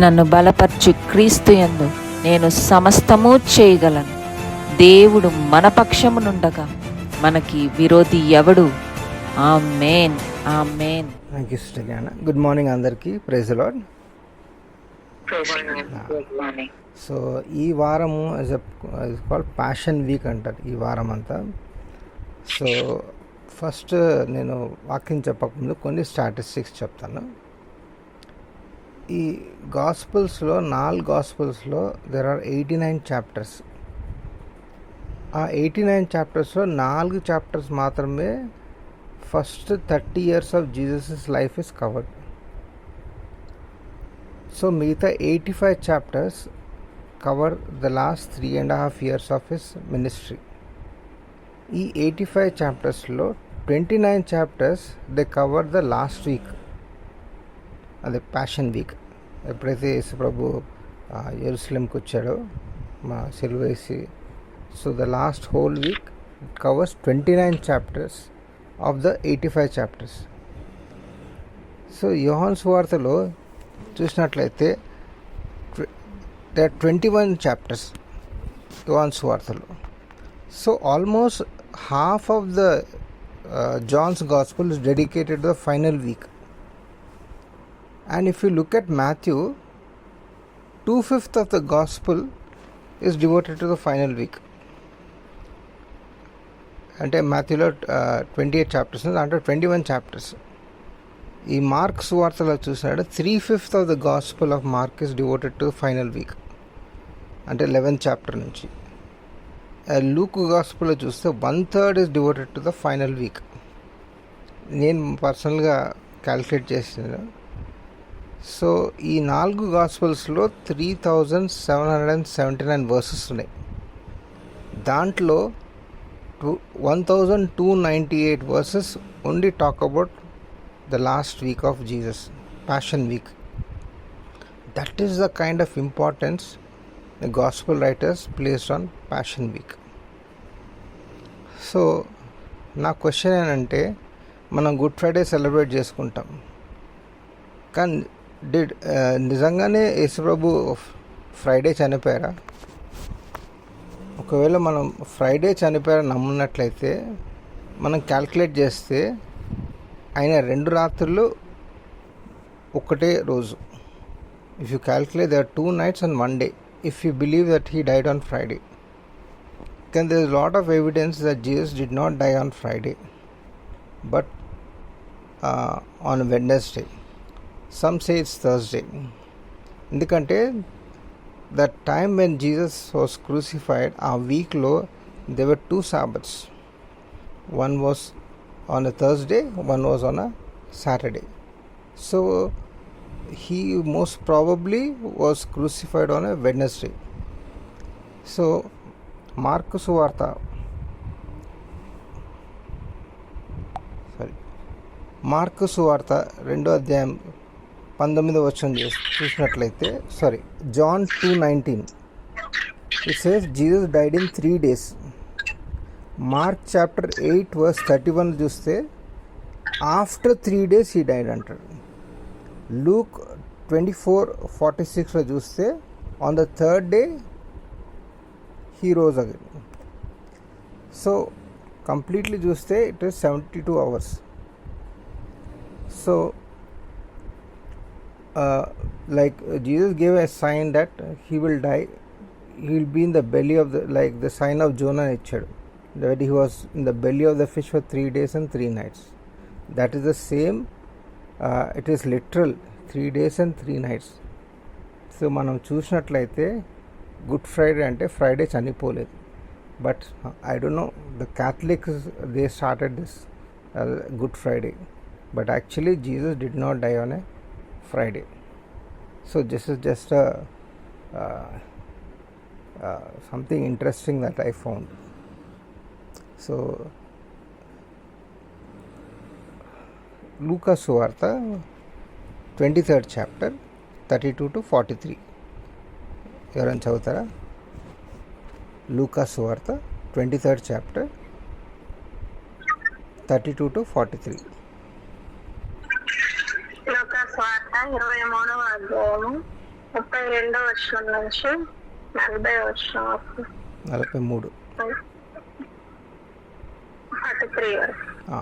నన్ను బలపర్చు క్రీస్తు యందు నేను సమస్తము చేయగలను. దేవుడు మన పక్షమునుండగా మనకి విరోధి ఎవడు? ఆమేన్, ఆమేన్. Thank you sister Gnana. Good morning అందరికీ. Praise the lord. సో ఈ వారము కాల్డ్ ప్యాషన్ వీక్ అంటారు ఈ వారం అంతా. సో ఫస్ట్ నేను వాక్యం చెప్పకముందు కొన్ని స్టాటిస్టిక్స్ చెప్తాను. ఈ గాస్పుల్స్లో 4 గాస్పుల్స్లో దెర్ ఆర్ 89 చాప్టర్స్. ఆ 89 చాప్టర్స్లో 4 చాప్టర్స్ మాత్రమే first 30 years of Jesus life is covered. So మిగతా 85 chapters cover the last 3.5 years of his ministry. ఈ 85 చాప్టర్స్లో 29 chapters they cover the last week, అదే ప్యాషన్ వీక్. ఎప్పుడైతే యేసు ప్రభు యెరూషలేంకి వచ్చాడో మా సిలువ వేసి, so the last whole week it covers 29 chapters of the 85 chapters. So యోహాను సువార్తలో చూసినట్లయితే there are 21 చాప్టర్స్ యోహాను సువార్తలో. So almost half of the John's gospel is dedicated to the final week. And if you look at Matthew, 2/5 of the gospel is devoted to the final week. అంటే మాథ్యూలో 28 chapters, అంటే 21 chapters. ఈ mark సువార్తలో చూసినాడు 3/5 of the gospel of mark is devoted to final week, అంటే 11th chapter నుంచి. Luke గాస్పుల్లో చూస్తే 1/3 is devoted to the final week. నేను పర్సనల్గా క్యాలిక్యులేట్ చేసాను. సో ఈ 4 గాస్పుల్స్లో 3779 వర్సెస్ ఉన్నాయి. దాంట్లో 1298 versus only talk about the last week off Jesus, passion week. That is the kind of importance the gospel writers placed on passion week. So నా question ఏంటంటే, మనం good Friday celebrate చేసుకుంటాం, కానీ నిజంగానే యేసుప్రభు ఫ్రైడే చనిపోయారా? ఒకవేళ మనం ఫ్రైడే చనిపోయారా నమ్మున్నట్లయితే మనం క్యాల్కులేట్ చేస్తే ఆయన 2 రాత్రులు ఒకటే రోజు. If you calculate there are 2 nights and 1 day. If you believe that he died on Friday, then there is a lot of evidence that Jesus did not die on Friday, but on Wednesday. Some say it's Thursday. ఎందుకంటే that time when Jesus was crucified, a week low, there were 2 Sabbaths. One was on a Thursday, one was on a Saturday. So he most probably was crucified on a Wednesday. So mark సువార్త mark సువార్త 2వ అధ్యాయం 19వ వచనం చూసినట్లయితే, John 2:19, it says Jesus died in 3 days. Mark chapter 8 verse 31 చూస్తే after 3 days he died అంటాడు. Luke 24:46లో చూస్తే on the 3rd day he rose again. So completely చూస్తే ఇట్ ఈస్ 72 hours. సో like Jesus gave a sign that he will die, he will be in the belly of the sign of Jonah ఇచ్చాడు, that he was in the belly of the fish for 3 days and 3 nights. That is the same. It is literal 3 days and 3 nights. So మనం చూసినట్లయితే good Friday అంటే Friday చనిపోలేదు. But I don't know, the Catholics they started this good Friday, but actually Jesus did not die on a Friday. So this is just something interesting that I found. So లూకా సువార్త 23rd chapter 32 to 43 ఎవరైనా చదువుతారా? లూకా సువార్త 23rd chapter 32 to 43. లూకా సువార్త 23వ అధ్యాయము 32వ వచనం నుంచి 40వ వచనం వరకు 43. 43 వరకు. ఆ,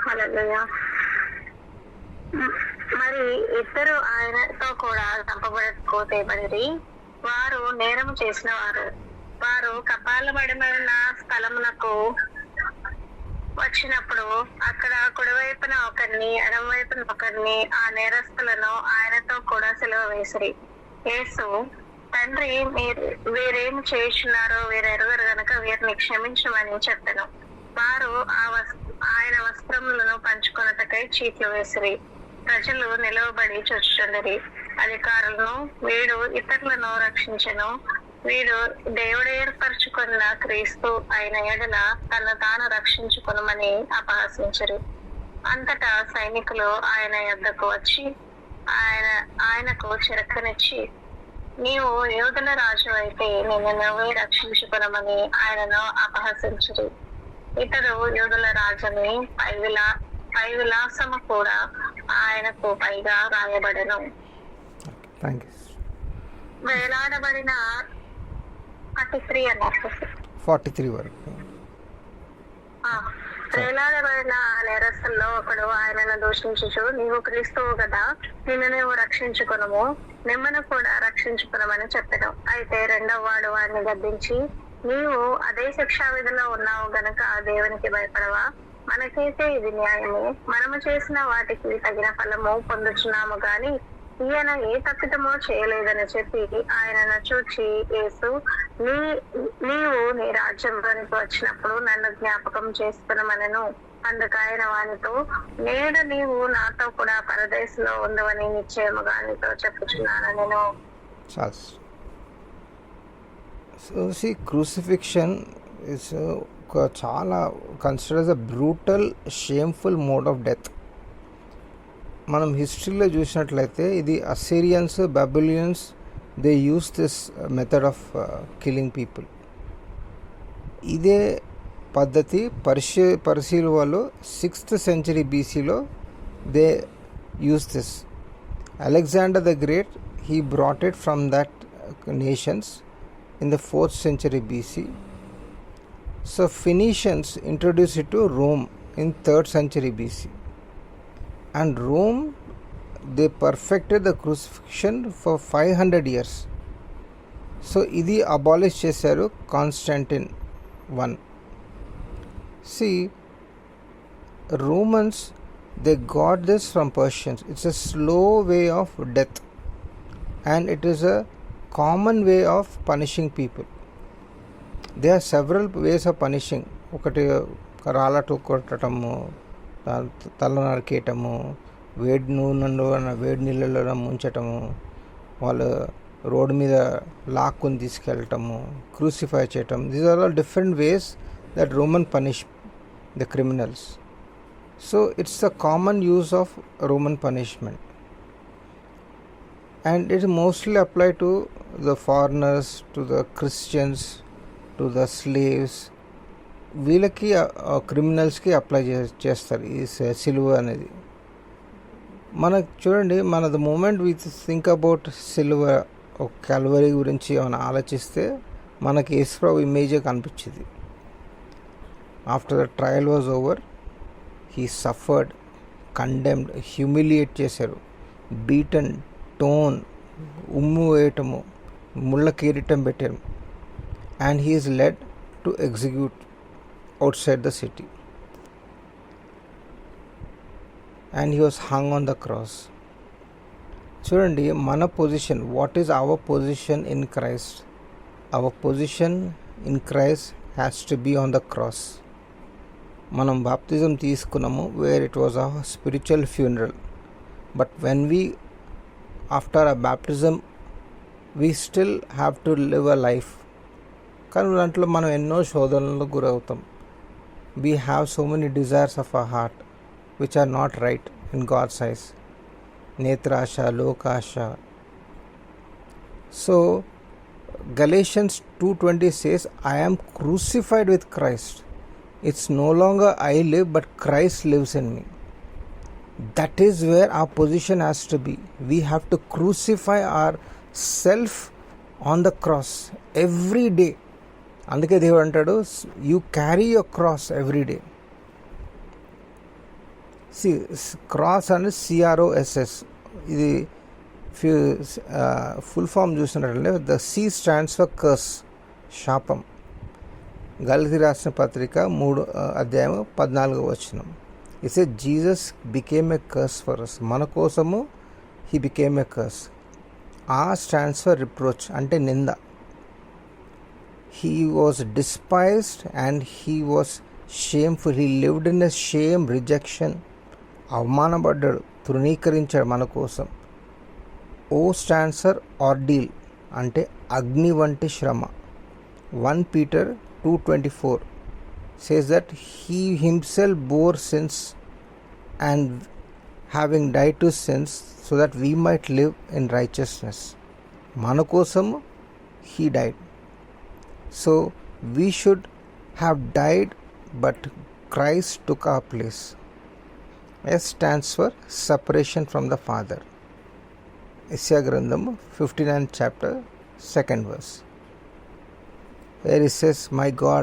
హల్లెలూయా. మరి ఇద్దరు ఆయనతో కూడా చంపబడకపోతేబడి వారు నేరము చేసిన వారు కపాలబడిన స్థలమునకు వచ్చినప్పుడు అక్కడ కుడివైపున ఒకరిని ఎడమవైపున ఒకరిని ఆ నేరస్తులను ఆయనతో కూడా సిలువ వేసిరి. యేసు, తండ్రి, వీరేమి చేయుచున్నారో వీరెరుగరు గనక వీరిని క్షమించమని చెప్పెను. వారు ఆయన వస్త్రములను పంచుకొనుటకై చీట్లు వేసిరి. ప్రజలు నిలవబడి చూచుచుండిరి. అధికారులను, వీడు ఇతరులను రక్షించెను, వీడు దేవుడు ఏర్పరచుకున్న క్రీస్తు అయిన ఎడల తను తాను రక్షించుకొనమని అపహసించరు. అంతటా సైనికులు ఆయన యొద్దకు వచ్చి ఆయనకు చిరకనిచ్చి, నీవు యూదుల రాజు అయితే నిన్ను నువ్వే రక్షించుకొనమని ఆయనను అపహసించరు. ఇతడు యూదుల రాజుని పై విలాసము కూడా ఆయనకు పైగా రాయబడెను. Thank you. వేలాడబడిన 43 అన్నారు. 43 వరకు. వేలాడబడిన నేరస్తుల్లో ఒకడు ఆయనను దూషించుచు, నీవు క్రీస్తువు కదా, నిన్ను నీవు రక్షించుకొనుము, నిమ్మను కూడా రక్షించుకొనమని చెప్పెను. అయితే రెండవ వాడు వాడిని గద్దించి, నీవు అదే శిక్షా విధిలో ఉన్నావు గనక దేవునికి భయపడవా? మనకైతే ఇది న్యాయము, మనము చేసిన వాటికి తగిన ఫలము పొందుచున్నాము గాని ఈయన ఏ తప్పిదమో చేయలేదని చెప్పి ఆయనను చూచి, యేసు, నీవు నీ రాజ్యంలోనికి వచ్చినప్పుడు నన్ను జ్ఞాపకం చేసుకునమనెను. అందుకు ఆయన వానితో, నేడు నీవు నాతో కూడా పరదేశంలో ఉండవని నిశ్చయముగా నీతో చెప్పుచున్నాను నేను. సో క్రూసిఫిక్షన్ ఇస్ చాలా considers a brutal shameful mode of death. మనం హిస్టరీలో చూసినట్లయితే ఇది Assyrians, Babylonians, they use this method of killing people. ఇదే పద్ధతి పర్షియన్ వాళ్ళు 6th century BCలో they use this. Alexander the great, he brought it from that nations in the 4th century BC. So Phoenicians introduced it to Rome in 3rd century BC. And Rome, they perfected the crucifixion for 500 years. So ఇది abolish చేశారు Constantine I. See, Romans, they got this from Persians. It's a slow way of death, and it is a common way of punishing people. There are several ways of punishing. ఒకటి రాళ్ళతో కొట్టడము, తల నరికేయటము, వేడి నీళ్ళలో ముంచటము, వాళ్ళు road మీద లాక్కుని తీసుకెళ్ళటము, crucify చేయటం. These are all different ways that Roman punish the criminals. So it's the common use of Roman punishment. And it is mostly applied to the foreigners, to the Christians, to the slaves. వీళ్ళకి క్రిమినల్స్కి apply చేస్తారు ఈ సిలువ అనేది. మనకు చూడండి, the moment we think about సిలువ, ఒక Calvary గురించి ఏమైనా ఆలోచిస్తే మనకి యేసుప్రభు ఇమేజే కనిపించింది. After the trial was over, he suffered, condemned, humiliate చేశారు, బీటన్, టోన్, ఉమ్ము వేయటము, ముళ్ళ కిరీటం పెట్టారు. And he is led to execute outside the city. And he was hung on the cross. చూడండి మన position, what is our position in Christ? Our position in Christ has to be on the cross. మనం బాప్తిజం తీసుకున్నాము where it was a spiritual funeral. But when we after a baptism we still have to live a life. కానీ దాంట్లో మనం ఎన్నో శోధనలకు గురవుతాం. we have so many desires of our heart which are not right in God's eyes. నేత్రాశ, లోకాశ. So Galatians 2:20 says, I am crucified with Christ. It's no longer I live but Christ lives in me. That is where our position has to be. We have to crucify our self on the cross every day. అందుకే దేవుడు అంటాడు, you carry your cross every day. Cross అంటే CROSS. ఇది full form చూసినట్లయితే the C stands for curse, శాపం. గలతీ రాసిన పత్రిక 3:14. It's a Jesus became a curse for us. మన కోసము he became a curse. Stands for reproach అంటే నింద. He was despised and he was shameful. He lived in a shame, rejection. అవమానపడ్డాడు, తృణీకరించాడు మన కోసం. స్టాండ్స్ ఫర్ ఆర్డీల్ అంటే అగ్ని వంటి శ్రమ. 1 Peter 2:24 says that he himself bore sins and having died to sins so that we might live in righteousness. మన కోసం he died. So we should have died, but Christ took our place. S stands for separation from the Father. Isaiah Grandam 59th chapter 2nd verse, where it says, my God,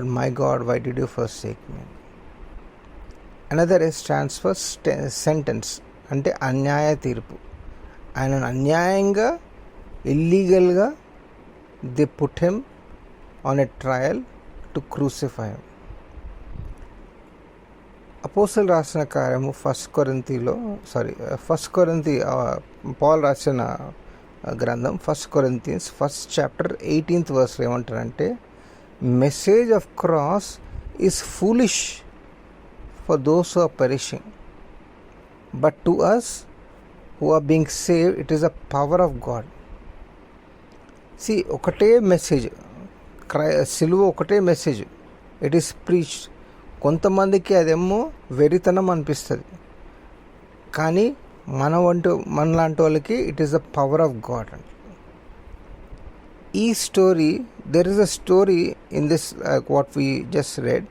why did you forsake me? Another S stands for sentence అంటే అన్యాయ తీర్పు. ఆయనను అన్యాయంగా, ఇల్లీగల్గా they put him on a trial to crucify him. అపోస్తలు రాసిన కార్యము 1 కొరింథీ Paul రాసిన గ్రంథం 1 Corinthians 1st chapter 18th verse ఏమంటారంటే, message of cross is foolish for those who are perishing, but to us who are being saved it is the power of God. ఒకటే message, సిలువ ఒకటే message, it is preached. కొంతమందికి అదేమో వెరితనం అనిపిస్తుంది, కానీ మనలాంటి వాళ్ళకి it is the power of God. ఈ story, there is a story in this what we just read.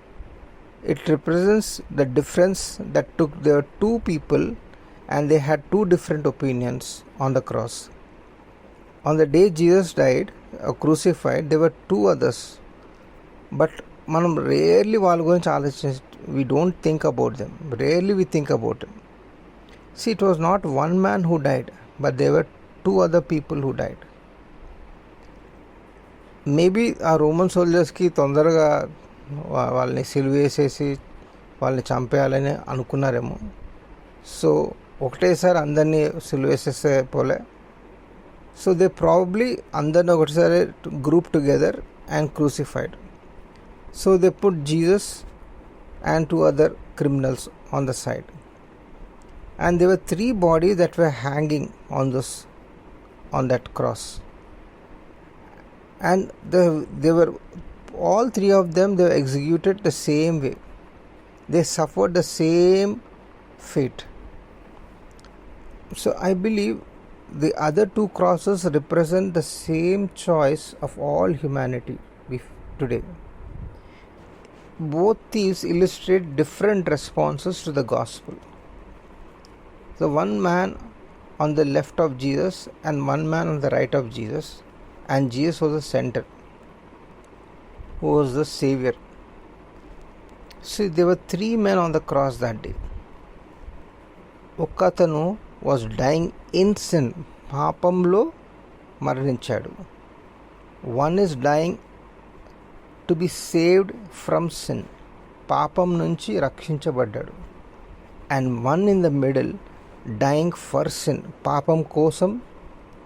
It represents the difference that took there 2 people and they had 2 different opinions on the cross. On the day Jesus died or crucified, there were 2 others, but మనం rarely వాళ్ళ గురించి we don't think about them. Rarely we think about them. See, it was not one man who died, but there were 2 other people who died. Maybe ఆ Roman సోల్జర్స్కి తొందరగా వాళ్ళని సిలువేసేసి వాళ్ళని చంపేయాలని అనుకున్నారేమో. So ఒకటేసారి అందరినీ సిలువేసేసే పోలే. సో దే ప్రాబబ్లీ అందరిని ఒకటిసారి group together and crucified. So they put Jesus and 2 other criminals on the side, and there were 3 bodies that were hanging on that cross, and they were all 3 of them, they were executed the same way. They suffered the same fate. So I believe the other 2 crosses represent the same choice of all humanity today. Both thieves illustrate different responses to the gospel. So one man on the left of Jesus and one man on the right of Jesus, and Jesus was the center, who was the savior. See, there were 3 men on the cross that day. ఒకతను was dying in sin, పాపంలో మరణించాడు. One is dying to be saved from sin, పాపం నుంచి రక్షించబడ్డాడు. And one in the middle dying for sin, పాపం కోసం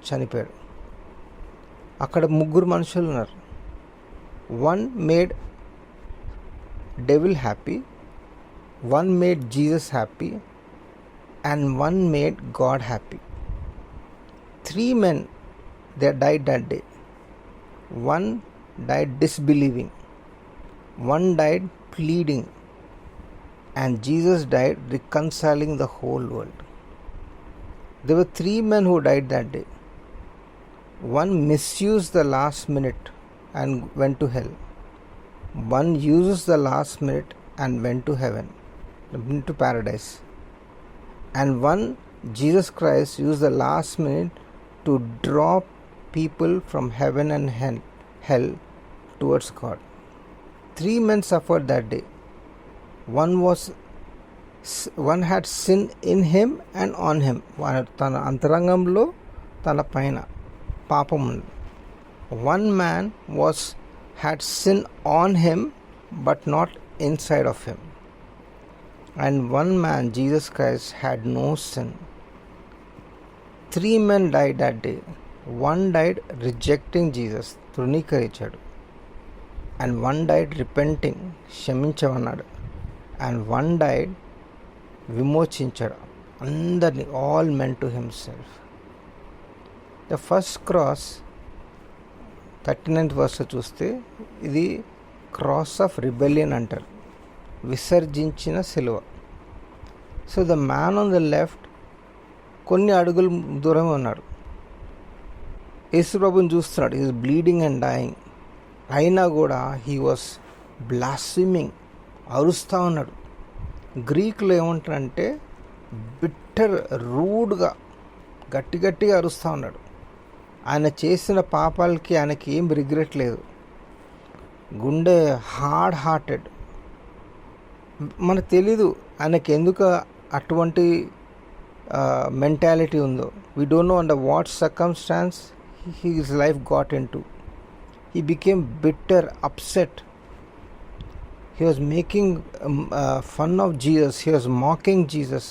చనిపోయాడు. అక్కడ 3 మనుషులు ఉన్నారు. One made devil happy, one made Jesus happy, and one made God happy. 3 men, they died that day. One died disbelieving, one died pleading, and Jesus died reconciling the whole world. There were 3 men who died that day. One misused the last minute and went to hell. One uses the last minute and went to heaven, into paradise. And one, Jesus Christ used the last minute to draw people from heaven and hell towards God. 3 men suffered that day. One had sin in him and on him. తన అంతరంగంలో తన పైన పాపం ఉంది. One man had sin on him but not inside of him. And one man, Jesus Christ, had no sin. 3 men died that day. One died rejecting Jesus, తృణీకరించాడు. And one died repenting, క్షమించమన్నాడు. And one died విమోచించాడు అందరినీ, all men to himself. The first cross 39th verse చూస్తే ఇది cross of rebellion అంటారు, విసర్జించిన సిలువ. So the man on the left కొన్ని అడుగులు దూరం ఉన్నాడు. యేసుప్రభుని చూస్తున్నాడు. Is bleeding and dyeing. అయినా కూడా హీ వాస్ బ్లాస్ఫిమింగ్, అరుస్తూ ఉన్నాడు. గ్రీక్లో ఏమంటారంటే బిట్టర్, రూడ్గా, గట్టిగా అరుస్తూ ఉన్నాడు. ఆయన చేసిన పాపాలకి ఆయనకి ఏం రిగ్రెట్ లేదు. గుండె హార్టెడ్. మనకు తెలీదు ఆయనకి ఎందుకు అటువంటి మెంటాలిటీ ఉందో. We don't know under what circumstances his life got in to. He became bitter, upset. He was making fun of Jesus. He was mocking Jesus.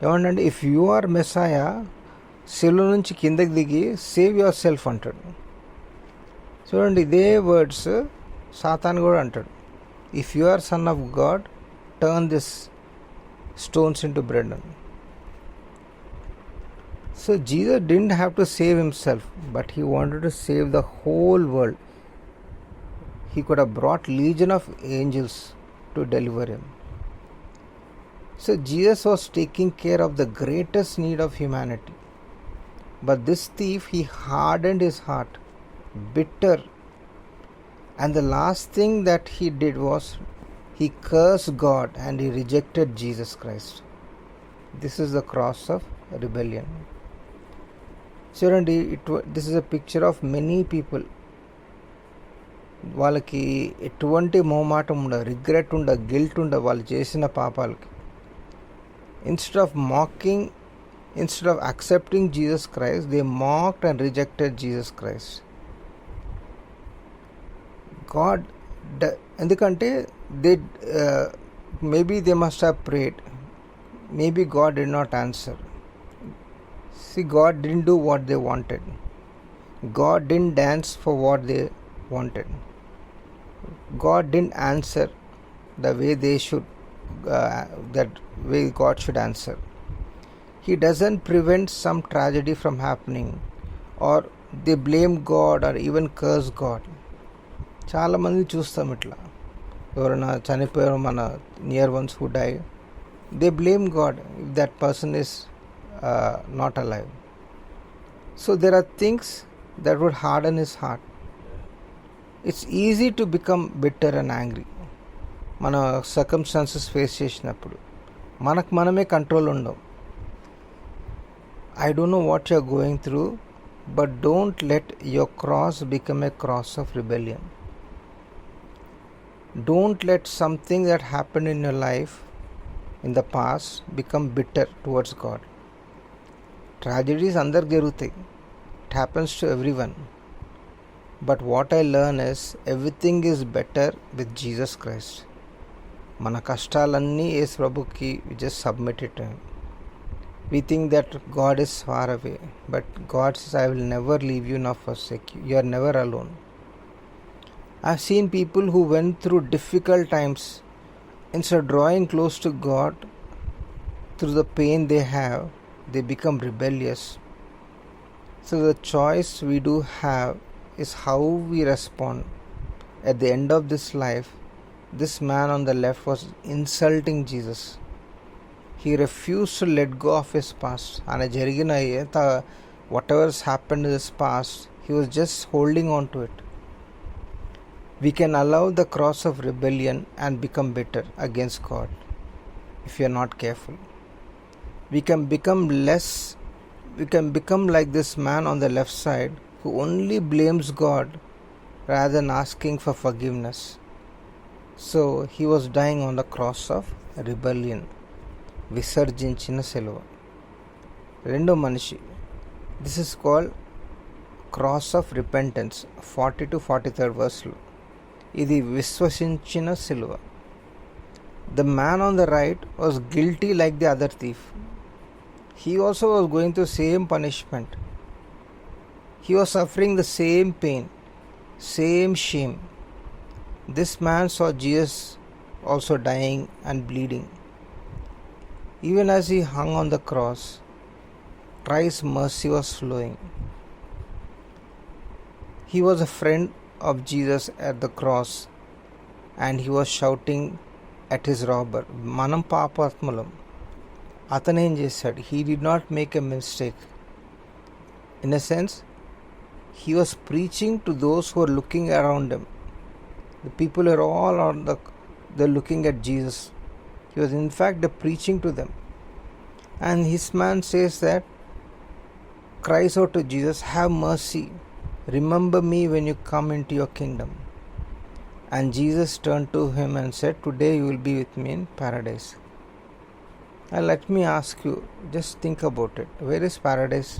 ఏమంటే ఇఫ్ యు ఆర్ మెస్సాయా, శిలువ నుంచి కిందకి దిగి సేవ్ యువర్ సెల్ఫ్ అంటాడు. చూడండి, ఇదే words Satan కూడా అంటాడు. If you are son of God, turn this stones into bread అని. So Jesus didn't have to save himself, but he wanted to save the whole world. He could have brought legion of angels to deliver him. So Jesus was taking care of the greatest need of humanity. But this thief, he hardened his heart, bitter. And the last thing that he did was he cursed God and he rejected Jesus Christ. This is the cross of rebellion. Surely, this is a picture of many people. వాళ్ళకి ఎటువంటి మొహమాటం ఉండదు, regret ఉండదు, guilt ఉండదు వాళ్ళు చేసిన పాపాలకి. Instead of mocking, instead of accepting Jesus Christ, they mocked and rejected Jesus Christ. God ఎందుకంటే maybe they must have prayed, maybe God did not answer. See, God didn't do what they wanted. God didn't dance for what they wanted. God didn't answer the way they should, that way God should answer. He doesn't prevent some tragedy from happening, or they blame God or even curse God. చాలామంది చూస్తాం ఇట్లా, ఎవరైనా చనిపోయారు, మన near ones who die, they blame God if that person is not alive. So there are things that would harden his heart. It's easy to become bitter and angry. మన circumstances face చేసినప్పుడు మనమే control ఉండవు. I don't know what you're going through, but don't let your cross become a cross of rebellion. Don't let something that happened in your life in the past become bitter towards God. Tragedies అందరికి జరుగుతాయి. It happens to everyone. But what I learn is everything is better with Jesus Christ. మన కష్టాలన్నీ యేసు ప్రభుకి just submit it. We think that God is far away, but God says I will never leave you not forsake you. You are never alone. I have seen people who went through difficult times, instead of drawing close to God through the pain they have, they become rebellious. So the choice we do have is how we respond. At the end of this life, this man on the left was insulting Jesus. He refused to let go of his past. And jarigina whatever has happened in his past, he was just holding on to it. We can allow the cross of rebellion and become bitter against God if you are not careful. we can become like this man on the left side who only blames God rather than asking for forgiveness. So he was dying on the cross of rebellion. విసర్జించిన సిలువ. రెండో మనిషి, this is called cross of repentance. 40-43 వర్స్లో ఇది విశ్వసించిన సిలువ. The man on the right was guilty like the other thief. He also was going through same punishment. He was suffering the same pain, same shame. This man saw Jesus also dying and bleeding. Even as he hung on the cross, Christ's mercy was flowing. He was a friend of Jesus at the cross, and he was shouting at his robber. మనం పాపాత్ములం. అతనేం చేశాడు? He did not make a mistake. In a sense, he was preaching to those who were looking around him. The people are all they're looking at Jesus. He was in fact preaching to them. And his man says that, cries out to Jesus, have mercy. Remember me when you come into your kingdom. And Jesus turned to him and said, today you will be with me in paradise. And let me ask you, just think about it. Where is paradise?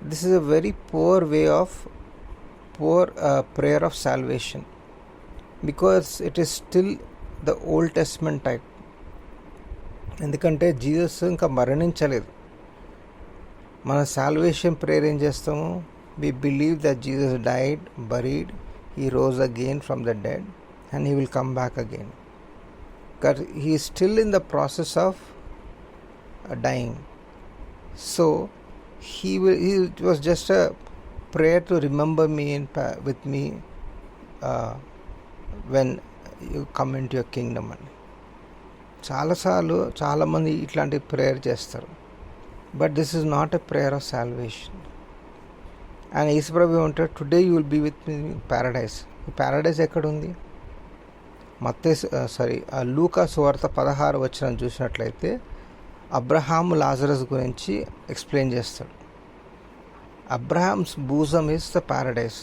This is a very poor prayer of salvation, because it is still the Old Testament type. ఎందుకంటే Jesus ఇంకా మరణించలేదు. మన salvation prayer ఏం చేస్తాము? we believe that Jesus died, buried, he rose again from the dead, and he will come back again. But he is still in the process of dying. So it was just a prayer to remember me with me when you come into your kingdom. అని చాలామంది ఇట్లాంటి prayer చేస్తారు. But this is not a prayer of salvation. And యేసుప్రభు ఏమంటాడు, today you will be with me paradise. ఈ paradise ఎక్కడుంది? లూకా సువార్త 16 వచనం చూసినట్లయితే అబ్రహాము లాజరస్ గురించి ఎక్స్ప్లెయిన్ చేస్తాడు. Abraham's bosom is the paradise.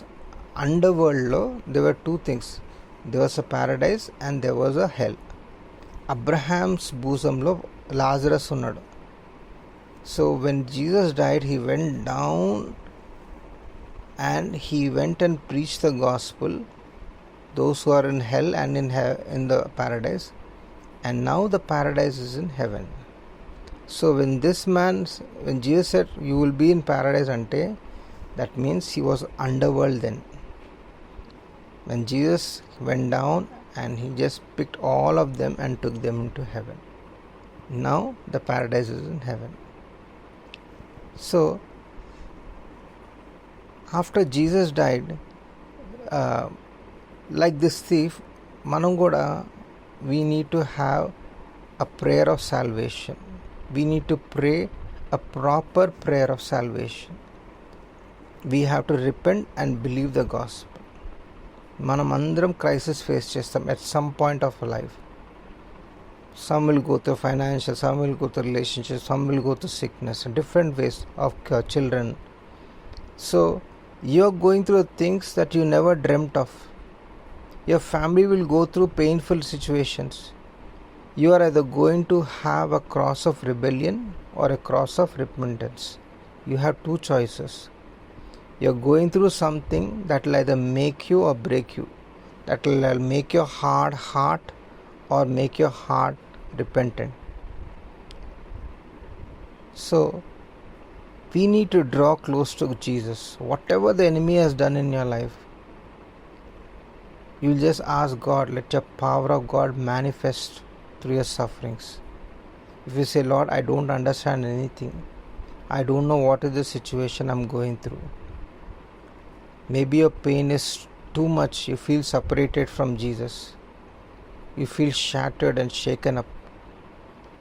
Under వరల్డ్లో there were two things, there was a paradise and there was a hell. Abraham's బూజంలో లాజరస్ ఉన్నాడు. So when Jesus died, he went down and he went and preached the gospel, those who are in hell and in the paradise, and now the paradise is in heaven. So when Jesus said you will be in paradise ante, that means he was underworld then. When Jesus went down and he just picked all of them and took them into heaven, now the paradise is in heaven. So after Jesus died, like this thief, మనం కూడా we need to have a prayer of salvation. We need to pray a proper prayer of salvation. We have to repent and believe the gospel. మనం అందరం crisis face చేస్తాం at some point of life. Some will go through financial, some will go through relationships, some will go through sickness, and different ways of children. So you're going through things that you never dreamt of. Your family will go through painful situations. You are either going to have a cross of rebellion or a cross of repentance. You have two choices. You're going through something that will either make you or break you, that will make your hard heart or make your heart repentant. So we need to draw close to Jesus. Whatever the enemy has done in your life, you will just ask God, let your power of God manifest through your sufferings. If you say, Lord, I don't understand anything, I don't know what is the situation I'm going through. Maybe your pain is too much, you feel separated from Jesus. You feel shattered and shaken up.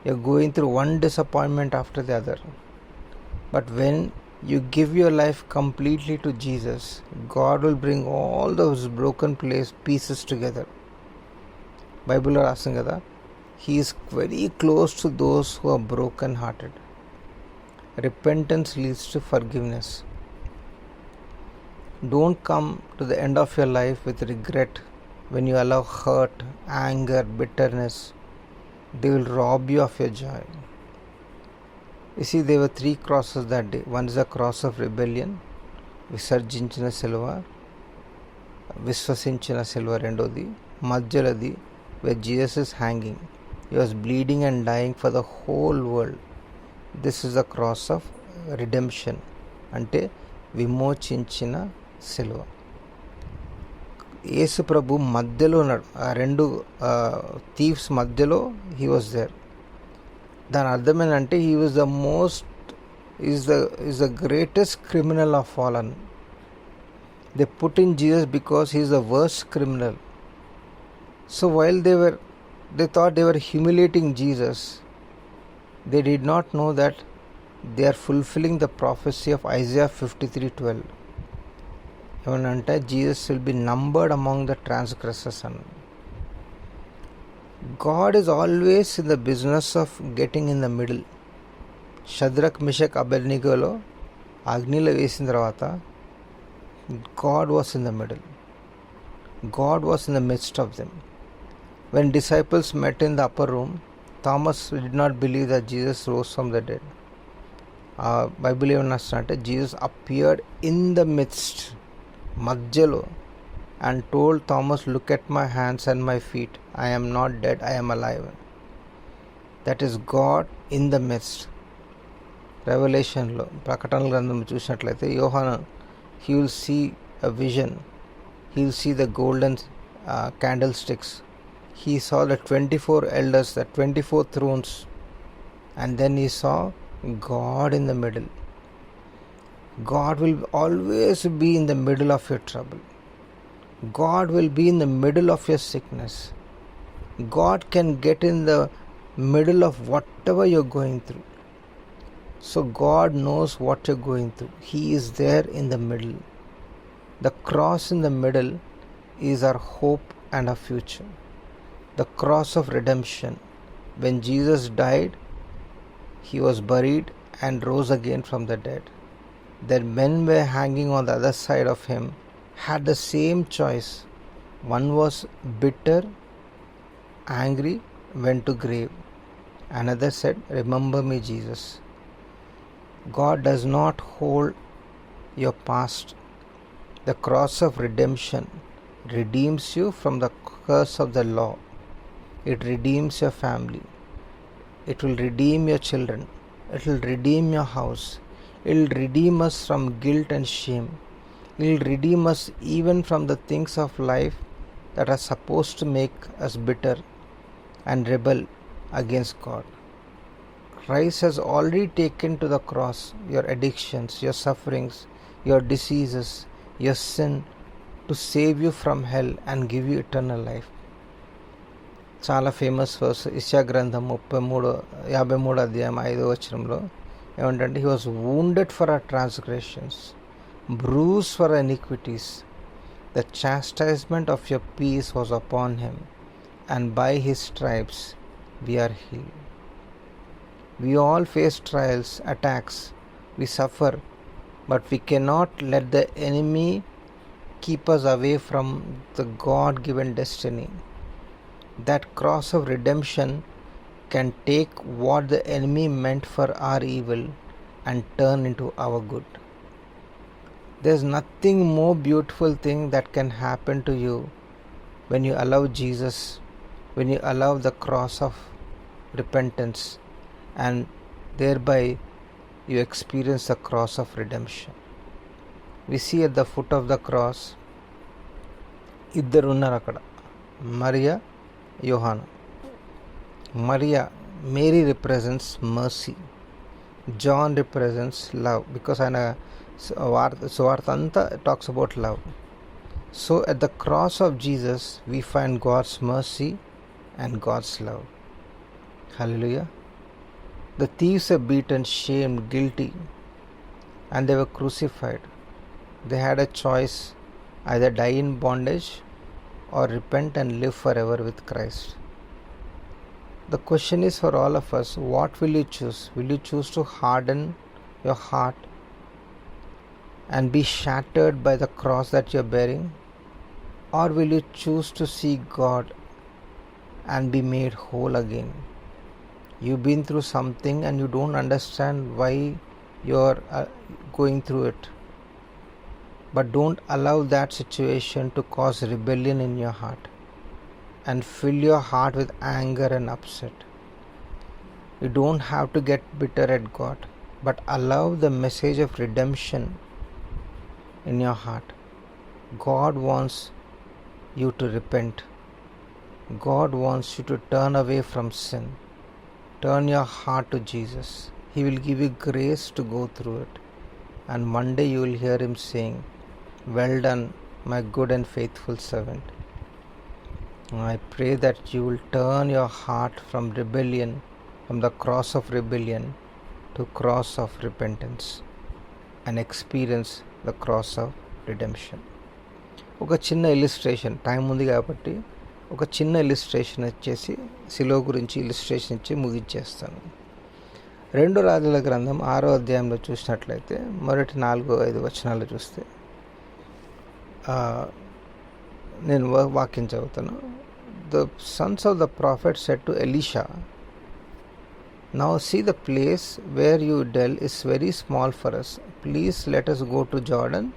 You're going through one disappointment after the other. But when you give your life completely to Jesus, God will bring all those broken pieces together. Bible రాస్తుంది కదా, He is very close to those who are broken hearted. Repentance leads to forgiveness. Don't come to the end of your life with regret when you allow hurt, anger, bitterness. They will rob you of your joy. You see, there were 3 crosses that day. One is the cross of rebellion, విసర్జించిన సిలువ, విశ్వసించిన సిలువ రెండోది, మధ్యలోది where Jesus is hanging. He was bleeding and dying for the whole world. This is the cross of redemption, అంటే విమోచించిన సిలువ. యేసు ప్రభు మధ్యలో ఉన్నాడు. ఆ 2 thieves మధ్యలో హీ వాజ్ దేర్. దాని అర్థం ఏంటంటే he was the most is the greatest criminal of all. An they put in Jesus because he is the worst criminal. So while they thought they were humiliating Jesus, they did not know that they are fulfilling the prophecy of Isaiah 53:12. ఏమనంటే Jesus will be numbered among the transgressors. God is always in the business of getting in the middle. Shadrach, Meshach, అబెద్నెగోలో అగ్నిలో వేసిన తర్వాత God was in the middle. God was in the midst of them. When disciples met in the upper room, Thomas did not believe that Jesus rose from the dead. Bible ఏమన్నా Jesus appeared in the midst, మధ్యలో, and told Thomas, look at my hands and my feet. I am not dead, I am alive. That is God in the midst. రెవల్యూషన్లో, ప్రకటన గ్రంథం చూసినట్లయితే యోహాను, he will see a vision. He will see the golden candlesticks. He saw the 24 elders, the 24 thrones, and then he saw God in the middle. God will always be in the middle of your trouble. God will be in the middle of your sickness. God can get in the middle of whatever you're going through. So God knows what you're going through. He is there in the middle. The cross in the middle is our hope and our future. The cross of redemption. When Jesus died, he was buried and rose again from the dead. Then men were hanging on the other side of him had the same choice. One was bitter, angry, went to grave. Another said, remember me, Jesus. God does not hold your past. The cross of redemption redeems you from the curse of the law. It redeems your family. It will redeem your children. It will redeem your house. It will redeem us from guilt and shame. It will redeem us even from the things of life that are supposed to make us bitter and rebel against God. Christ has already taken to the cross your addictions, your sufferings, your diseases, your sin, to save you from hell and give you eternal life. చాలా famous verse యెషయా గ్రంథం 53 అధ్యాయం 5వ వచనంలో ఏమంటే he was wounded for our transgressions, bruised for iniquities, the chastisement of your peace was upon him and by his stripes we are healed. We all face trials, attacks, we suffer, but we cannot let the enemy keep us away from the God-given destiny. That cross of redemption can take what the enemy meant for our evil and turn into our good. There's nothing more beautiful thing that can happen to you when you allow Jesus, when you allow the cross of repentance, and thereby you experience the cross of redemption. We see at the foot of the cross ఇద్దరు ఉన్నారు అక్కడ, మరియా, యోహాను. మరియా, Mary represents mercy, John represents love, because ఆయన సువార్త అంతా talks about love. So at the cross of Jesus we find God's mercy and God's love. Hallelujah. The thieves were beaten, shamed, guilty, and they were crucified. They had a choice, either die in bondage or repent and live forever with Christ. The question is for all of us, what will you choose? Will you choose to harden your heart and be shattered by the cross that you're bearing? Or will you choose to see God and be made whole again? You've been through something and you don't understand why you're going through it. But don't allow that situation to cause rebellion in your heart and fill your heart with anger and upset. You don't have to get bitter at God, but allow the message of redemption in your heart. God wants you to repent. God wants you to turn away from sin. Turn your heart to Jesus. He will give you grace to go through it. And one day you will hear Him saying, "Well done, my good and faithful servant." I pray that you will turn your heart from rebellion, from the cross of rebellion to cross of repentance and experience the cross of redemption. ఒక చిన్న illustration, time ఉంది కాబట్టి ఒక చిన్న illustration ఇచ్చేసి శిలో గురించి illustration ఇచ్చి ముగించేస్తాను. 2 రాజుల గ్రంథం 6వ అధ్యాయంలో చూసినట్లయితే మొదటి 4-5 వచనాలు చూస్తే నేను వాక్యం చదువుతాను. The sons of the prophet said to Elisha, "Now see, the place where you dwell is very small for us. Please let us go to Jordan,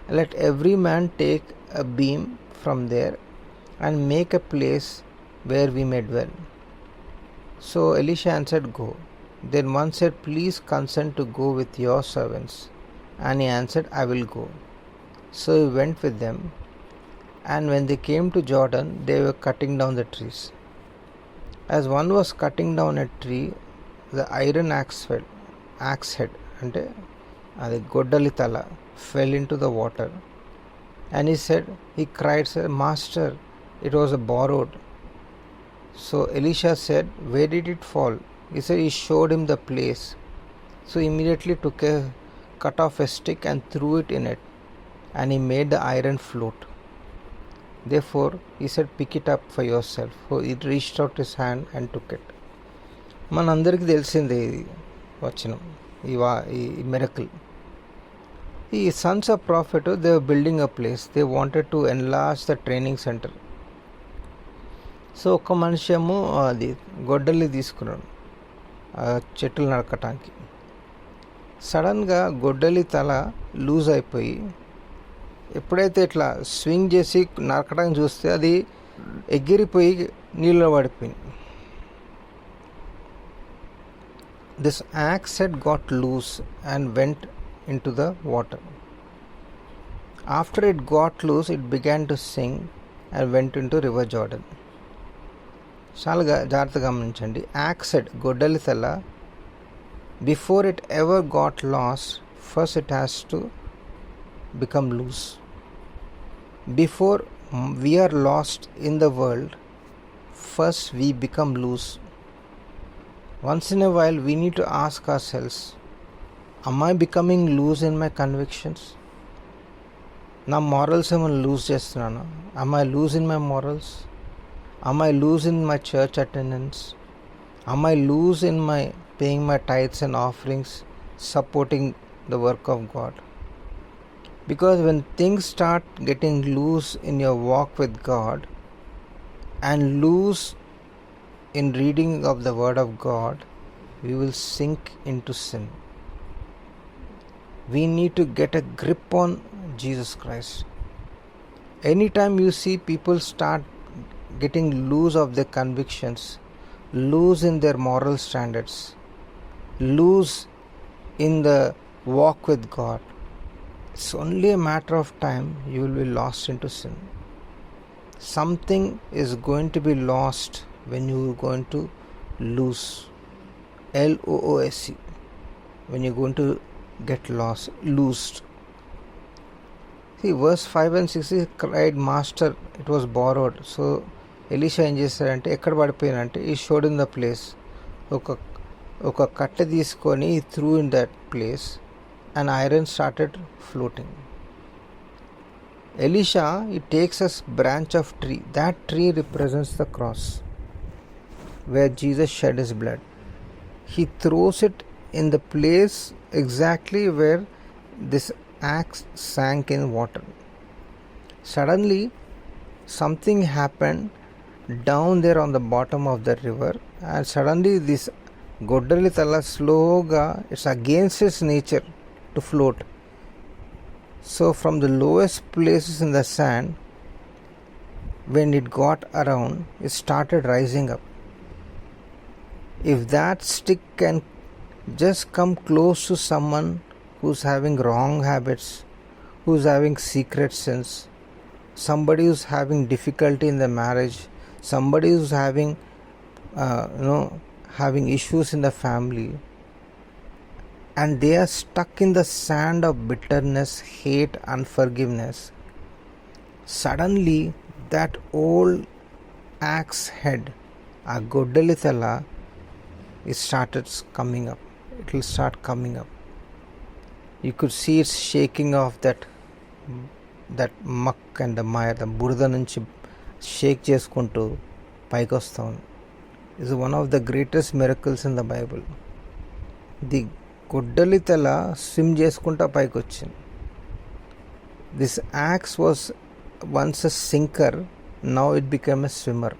and let every man take a beam from there and make a place where we may dwell." So Elisha answered, "Go." Then one said, "Please consent to go with your servants." And he answered, "I will go." So he went with them. And when they came to Jordan, they were cutting down the trees. As one was cutting down a tree, the iron axe head, ante adi goddali tala, fell into the water. And he cried, said, "Master, it was borrowed." So Elisha said, "Where did it fall?" He said, "He showed him the place." So he immediately cut off a stick and threw it in it, and he made the iron float. Therefore he said, "Pick it up for yourself." So he reached out his hand and took it. మనందరికీ తెలిసిందే ఇది వచనం, ఈ miracle. ఈ Sons of profit, they were building a place. They wanted to enlarge the training centre. So ఒక మనిషి ఏమో అది గొడ్డలి తీసుకున్నాడు చెట్లు నరకటానికి. సడన్గా గొడ్డలి తల లూజ్ అయిపోయి ఎప్పుడైతే ఇట్లా స్వింగ్ చేసి నరకడానికి చూస్తే అది ఎగిరిపోయి నీళ్ళలో పడిపోయింది. This axe head got loose and went into the water. After it got loose, it began to sink and went into river Jordan. చాలా జాగ్రత్తగా గమనించండి. యాక్స్ హెడ్, గొడ్డలి తల, before it ever got last, first it has to become loose. Before we are lost in the world, first we become loose. Once in a while we need to ask ourselves, am I becoming loose in my convictions? నా morals ఏమైనా loose చేస్తున్నాను? Am I loose in my morals? Am I loose in my church attendance? Am I loose in my paying my tithes and offerings, supporting the work of God? Because when things start getting loose in your walk with God and loose in reading of the Word of God, we will sink into sin. We need to get a grip on Jesus Christ. Anytime you see people start getting loose of their convictions, loose in their moral standards, loose in the walk with God, it's only a matter of time you will be lost into sin. Something is going to be lost when you are going to lose. L-O-O-S-E. When you are going to get loosed. See, verse 5 and 6 is cried, "Master, it was borrowed." So Elisha ఏం చేశాడంటే, ఎక్కడ పడిపోయినంటే, ఈ showed in the place, ఒక కట్టె తీసుకొని through in that place and iron started floating. Elisha, he takes a branch of tree. That tree represents the cross. where Jesus shed his blood. He throws it in the place exactly where this axe sank in water. Suddenly, something happened down there on the bottom of the river, and suddenly this Goddalitala slowga, it's against its nature to float. So from the lowest places in the sand, when it got around, it started rising up. If that stick can just come close to someone who's having wrong habits, who's having secret sins, somebody who's having difficulty in the marriage, somebody who's having having issues in the family, and they are stuck in the sand of bitterness, hate, unforgiveness, suddenly that old axe head, a Goddalithala, it started coming up. It will start coming up. You could see it's shaking off that muck and the mire, the burda nunchi shake చేసుకుంటూ పైకి వస్తూ ఉంది. Is one of the greatest miracles in the Bible. The Goddalithala swim చేసుకుంటా పైకి వచ్చింది. This axe was once a sinker, now it became a swimmer.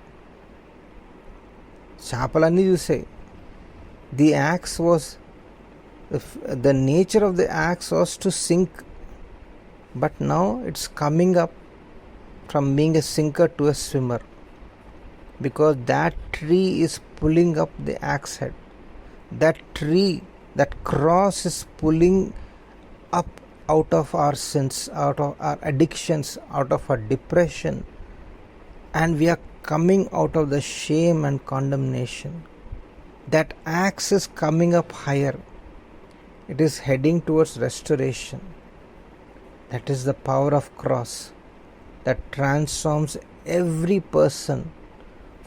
చేపలన్నీ చూసాయి. The axe was, the nature of the axe was to sink, but now it's coming up from being a sinker to a swimmer, because that tree is pulling up the axe head. That tree, that cross is pulling up out of our sins, out of our addictions, out of our depression, and we are coming out of the shame and condemnation. That axe is coming up higher. It is heading towards restoration. That is the power of cross that transforms every person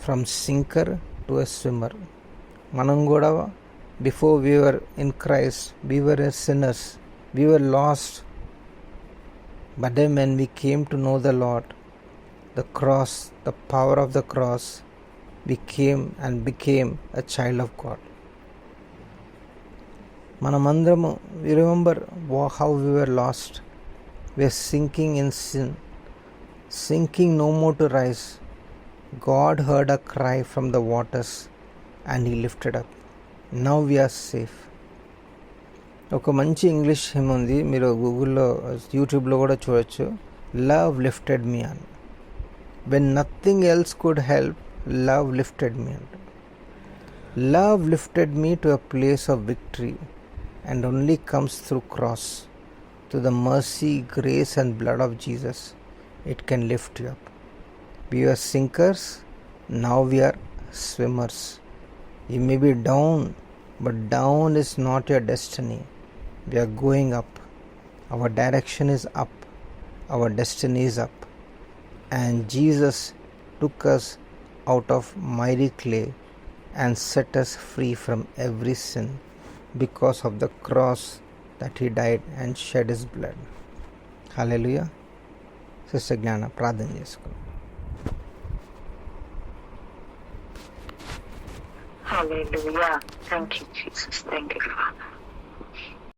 from sinker to a swimmer. Manam kuda before we were in Christ, we were sinners, we were lost. But then when we came to know the Lord, the cross, the power of the cross, we came and became a child of God. Manamandramu, we remember how we were lost. We are sinking in sin, sinking no more to rise. God heard a cry from the waters and He lifted up. Now we are safe. ఒక మంచి English him ఉంది, మీరు గూగుల్లో యూట్యూబ్లో కూడా చూడొచ్చు. Love lifted మీ అని. When nothing else could help, love lifted me. Love lifted me to a place of victory, and only comes through cross, through the mercy, grace and blood of Jesus. It can lift you up. We were sinkers, now we are swimmers. You may be down, but down is not your destiny. We are going up. Our direction is up. Our destiny is up. And Jesus took us out of miry clay and set us free from every sin because of the cross that He died and shed His blood. Hallelujah. Sister Gnana, ప్రార్థన చేసుకుందాం. Hallelujah. Thank you, Jesus. Thank you, Father.